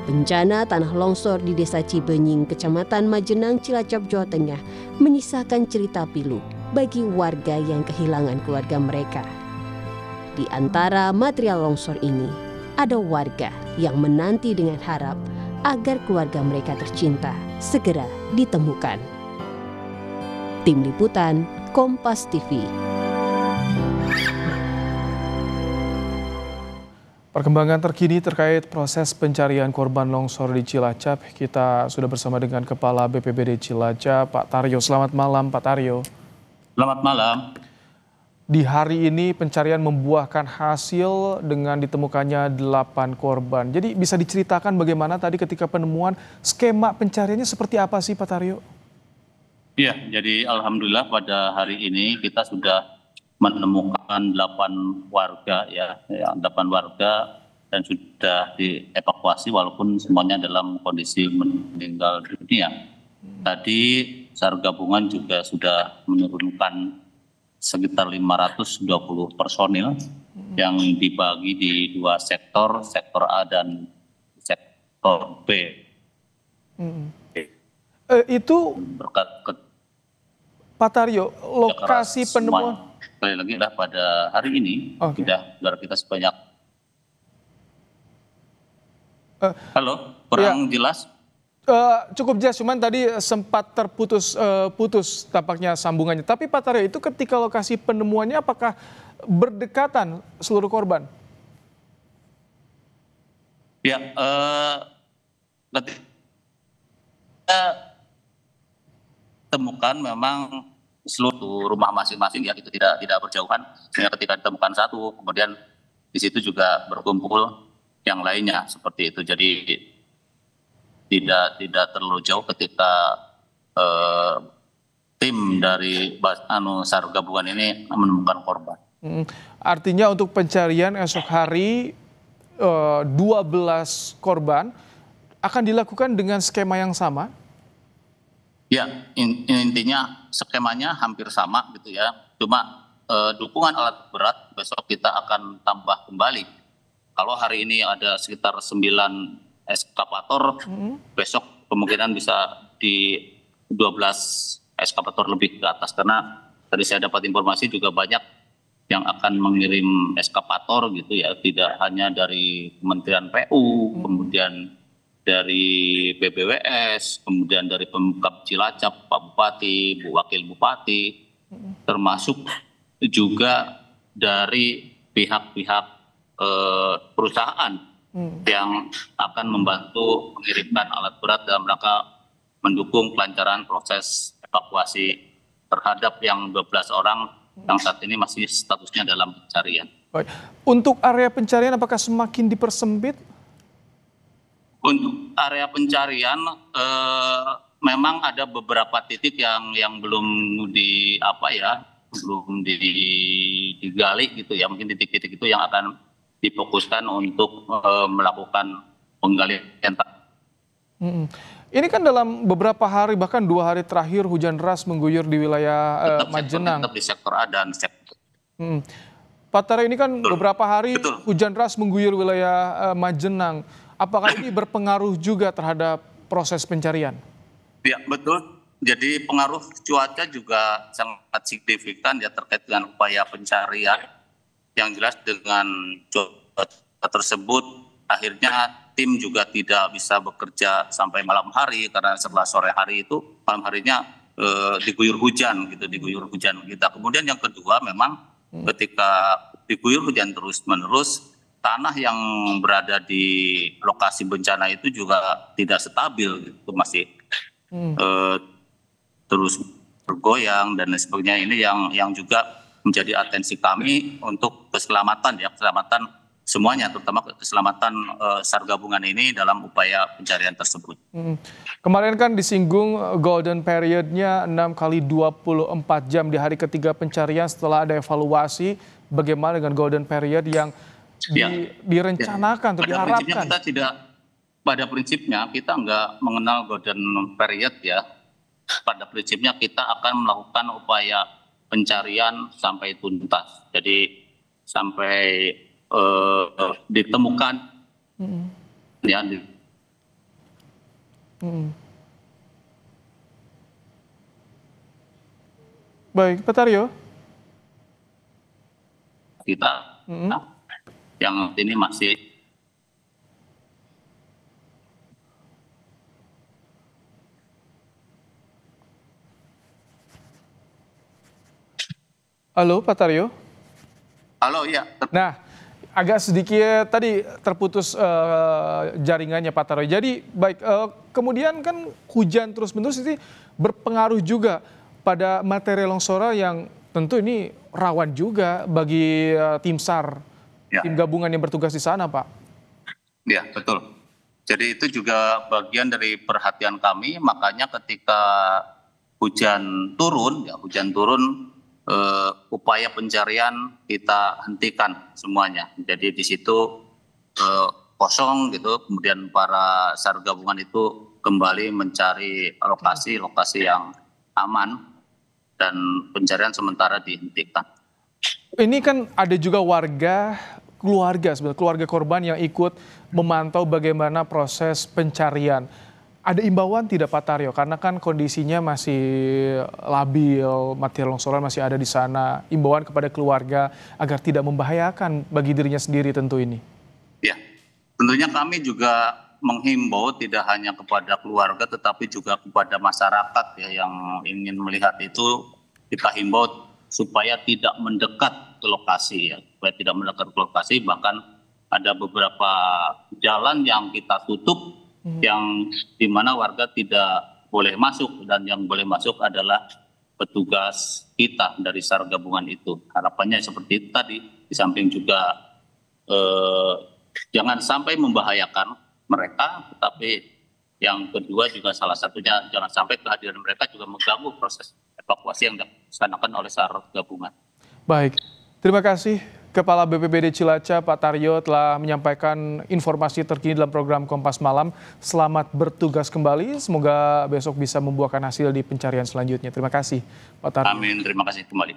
Bencana tanah longsor di Desa Cibenying, Kecamatan Majenang, Cilacap, Jawa Tengah menyisakan cerita pilu bagi warga yang kehilangan keluarga mereka. Di antara material longsor ini, ada warga yang menanti dengan harap agar keluarga mereka tercinta segera ditemukan. Tim Liputan Kompas TV. Perkembangan terkini terkait proses pencarian korban longsor di Cilacap, kita sudah bersama dengan Kepala BPBD Cilacap, Pak Taryo. Selamat malam, Pak Taryo. Selamat malam. Di hari ini pencarian membuahkan hasil dengan ditemukannya 8 korban. Jadi bisa diceritakan bagaimana tadi ketika penemuan, skema pencariannya seperti apa sih, Pak Taryo? Iya, jadi alhamdulillah pada hari ini kita sudah menemukan 8 warga ya 8 warga dan sudah dievakuasi walaupun semuanya dalam kondisi meninggal dunia. Tadi SAR gabungan juga sudah menurunkan sekitar 520 personil yang dibagi di 2 sektor, sektor A dan sektor B. Itu Pak Taryo, lokasi penemuan sekali lagi adalah pada hari ini sudah kita sebanyak. Halo, kurang jelas? Cukup jelas, cuman tadi sempat putus tampaknya sambungannya. Tapi Pak Taryo, itu ketika lokasi penemuannya apakah berdekatan seluruh korban? Ya, ketika temukan memang seluruh rumah masing-masing ya itu tidak berjauhan, sehingga ketika ditemukan satu kemudian di situ juga berkumpul yang lainnya seperti itu. Jadi tidak terlalu jauh ketika tim dari SAR gabungan ini menemukan korban. Artinya untuk pencarian esok hari 12 korban akan dilakukan dengan skema yang sama? Ya, intinya skemanya hampir sama gitu ya. Cuma dukungan alat berat besok kita akan tambah kembali. Kalau hari ini ada sekitar 9 eskavator, besok kemungkinan bisa di 12 eskavator lebih ke atas. Karena tadi saya dapat informasi juga banyak yang akan mengirim eskavator gitu ya. Tidak hanya dari Kementerian PU, kemudian dari BPWS, kemudian dari Pemkab Cilacap, Pak Bupati, Bu Wakil Bupati, termasuk juga dari pihak-pihak perusahaan yang akan membantu mengirimkan alat berat dalam rangka mendukung kelancaran proses evakuasi terhadap yang 12 orang yang saat ini masih statusnya dalam pencarian. Baik. Untuk area pencarian apakah semakin dipersempit? Untuk area pencarian memang ada beberapa titik yang belum digali gitu ya. Mungkin titik-titik itu yang akan difokuskan untuk melakukan penggalian. Ini kan dalam beberapa hari bahkan 2 hari terakhir hujan deras mengguyur di wilayah Majenang. Tetap di sektor A dan sektor. Pak Taryo, ini kan beberapa hari hujan deras mengguyur wilayah Majenang. Apakah ini berpengaruh juga terhadap proses pencarian? Ya, betul. Jadi pengaruh cuaca juga sangat signifikan ya terkait dengan upaya pencarian. Yang jelas dengan cuaca tersebut akhirnya tim juga tidak bisa bekerja sampai malam hari karena setelah sore hari itu malam harinya diguyur hujan kita. Kemudian yang kedua memang ketika diguyur hujan terus-menerus, tanah yang berada di lokasi bencana itu juga tidak stabil gitu, masih terus bergoyang dan lain sebagainya. Ini yang juga menjadi atensi kami untuk keselamatan semuanya, terutama keselamatan SAR gabungan ini dalam upaya pencarian tersebut. Kemarin kan disinggung golden periodnya 6 kali 24 jam di hari ketiga pencarian setelah ada evaluasi. Bagaimana dengan golden period yang direncanakan atau diharapkan? Pada prinsipnya kita nggak mengenal golden period ya. Pada prinsipnya kita akan melakukan upaya pencarian sampai tuntas. Jadi sampai ditemukan ya Mm. Baik, Pak Taryo. Kita yang ini masih Halo, Pak Taryo. halo ya. Nah, agak sedikit tadi terputus jaringannya Pak Taryo. Jadi baik, kemudian kan hujan terus-menerus ini berpengaruh juga pada materi longsor yang tentu ini rawan juga bagi tim SAR, Ya. tim gabungan yang bertugas di sana, Pak. Ya, betul. Jadi itu juga bagian dari perhatian kami, makanya ketika hujan turun, upaya pencarian kita hentikan semuanya. Jadi di situ kosong gitu, kemudian para SAR gabungan itu kembali mencari lokasi yang aman dan pencarian sementara dihentikan. Ini kan ada juga keluarga korban yang ikut memantau bagaimana proses pencarian. Ada imbauan tidak Pak Taryo? Karena kan kondisinya masih labil, material longsoran masih ada di sana. Imbauan kepada keluarga agar tidak membahayakan bagi dirinya sendiri tentu ini. Ya, tentunya kami juga menghimbau tidak hanya kepada keluarga tetapi juga kepada masyarakat ya, yang ingin melihat itu, kita himbau supaya tidak mendekat ke lokasi ya, supaya tidak mendekat ke lokasi. Bahkan ada beberapa jalan yang kita tutup yang dimana warga tidak boleh masuk, dan yang boleh masuk adalah petugas kita dari SAR gabungan itu. Harapannya seperti itu tadi, di samping juga jangan sampai membahayakan mereka, tetapi yang kedua juga salah satunya jangan sampai kehadiran mereka juga mengganggu proses evakuasi yang dilaksanakan oleh SAR gabungan. Baik, terima kasih Kepala BPBD Cilacap Pak Taryo telah menyampaikan informasi terkini dalam program Kompas Malam. Selamat bertugas kembali, semoga besok bisa membuahkan hasil di pencarian selanjutnya. Terima kasih Pak Taryo. Amin, terima kasih kembali.